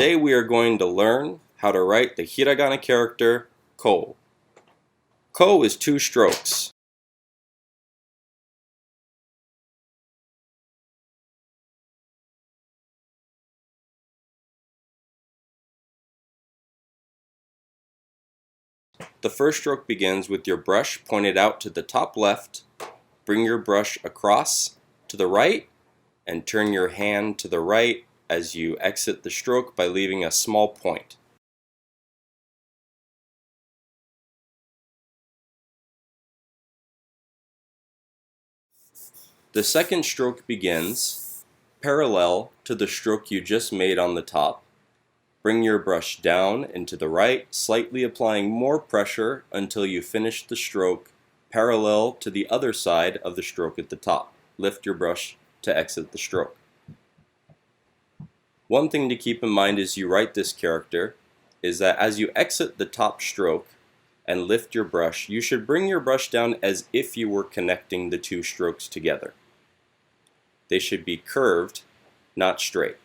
Today we are going to learn how to write the hiragana character ko. Ko is 2 strokes. The first stroke begins with your brush pointed out to the top left. Bring your brush across to the right and turn your hand to the right as you exit the stroke by leaving a small point. The second stroke begins parallel to the stroke you just made on the top. Bring your brush down and to the right, slightly applying more pressure until you finish the stroke parallel to the other side of the stroke at the top. Lift your brush to exit the stroke. One thing to keep in mind as you write this character is that as you exit the top stroke and lift your brush, you should bring your brush down as if you were connecting the 2 strokes together. They should be curved, not straight.